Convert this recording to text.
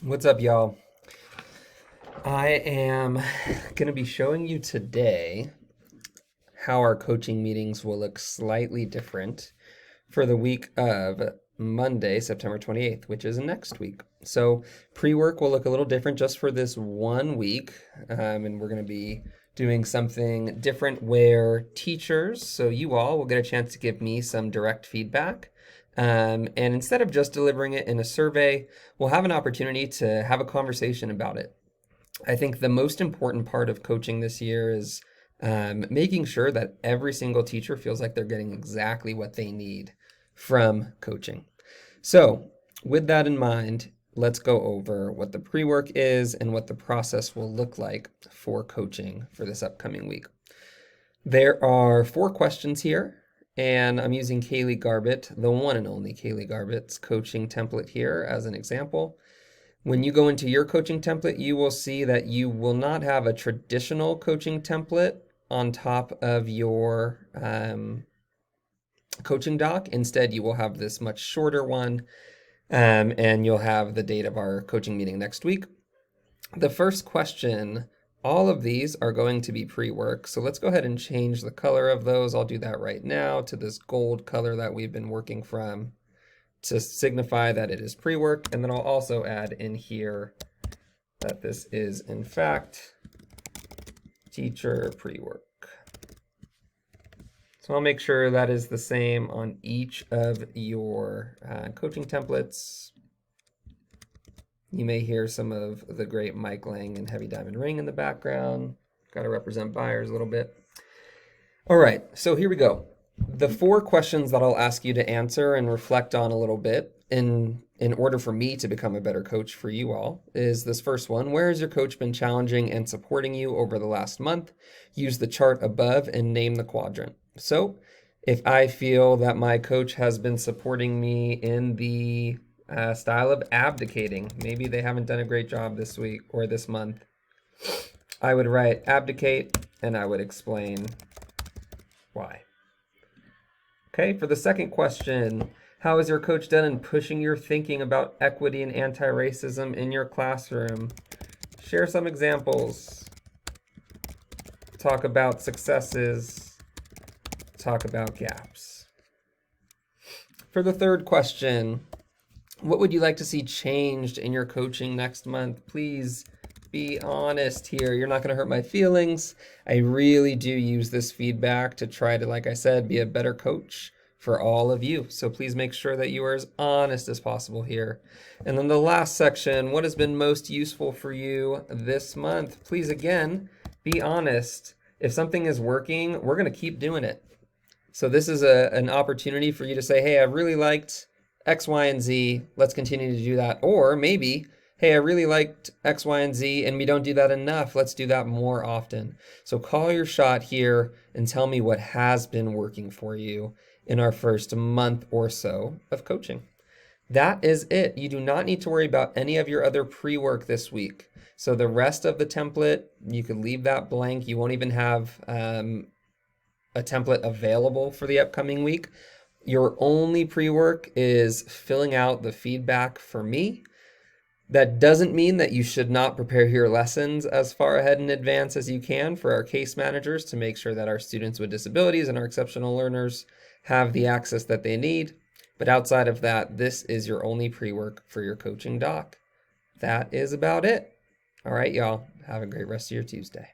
What's up, y'all? I am going to be showing you today how our coaching meetings will look slightly different for the week of Monday, September 28th, which is next week. So pre-work will look a little different just for this 1 week, and we're going to be doing something different where teachers, so you all will get a chance to give me some direct feedback. And instead of just delivering it in a survey, we'll have an opportunity to have a conversation about it. I think the most important part of coaching this year is making sure that every single teacher feels like they're getting exactly what they need from coaching. So, with that in mind, let's go over what the pre-work is and what the process will look like for coaching for this upcoming week. There are 4 questions here, and I'm using Kaylee Garbett, the one and only Kaylee Garbett's coaching template here as an example. When you go into your coaching template, you will see that you will not have a traditional coaching template on top of your coaching doc. Instead, you will have this much shorter one, and you'll have the date of our coaching meeting next week. The first question, all of these are going to be pre-work. So let's go ahead and change the color of those. I'll do that right now to this gold color that we've been working from to signify that it is pre-work. And then I'll also add in here that this is in fact teacher pre-work. So I'll make sure that is the same on each of your coaching templates. You may hear some of the great Mike Lang and Heavy Diamond Ring in the background. Got to represent buyers a little bit. All right, so here we go. The 4 questions that I'll ask you to answer and reflect on a little bit in order for me to become a better coach for you all is this first one. Where has your coach been challenging and supporting you over the last month? Use the chart above and name the quadrant. So if I feel that my coach has been supporting me in the style of abdicating, maybe they haven't done a great job this week or this month, I would write abdicate and I would explain why. Okay, for the second question, how has your coach done in pushing your thinking about equity and anti-racism in your classroom? Share some examples. Talk about successes. Talk about gaps. For the third question, what would you like to see changed in your coaching next month? Please be honest here. You're not going to hurt my feelings. I really do use this feedback to try to, like I said, be a better coach for all of you. So please make sure that you are as honest as possible here. And then the last section, what has been most useful for you this month? Please, again, be honest. If something is working, we're going to keep doing it. So this is an opportunity for you to say, hey, I really liked X, Y, and Z. Let's continue to do that. Or maybe, hey, I really liked X, Y, and Z, and we don't do that enough. Let's do that more often. So call your shot here and tell me what has been working for you in our first month or so of coaching. That is it. You do not need to worry about any of your other pre-work this week. So the rest of the template, you can leave that blank. You won't even have a template available for the upcoming week. Your only pre-work is filling out the feedback for me. That doesn't mean that you should not prepare your lessons as far ahead in advance as you can for our case managers to make sure that our students with disabilities and our exceptional learners have the access that they need. But outside of that, this is your only pre-work for your coaching doc. That is about it. All right, y'all. Have a great rest of your Tuesday.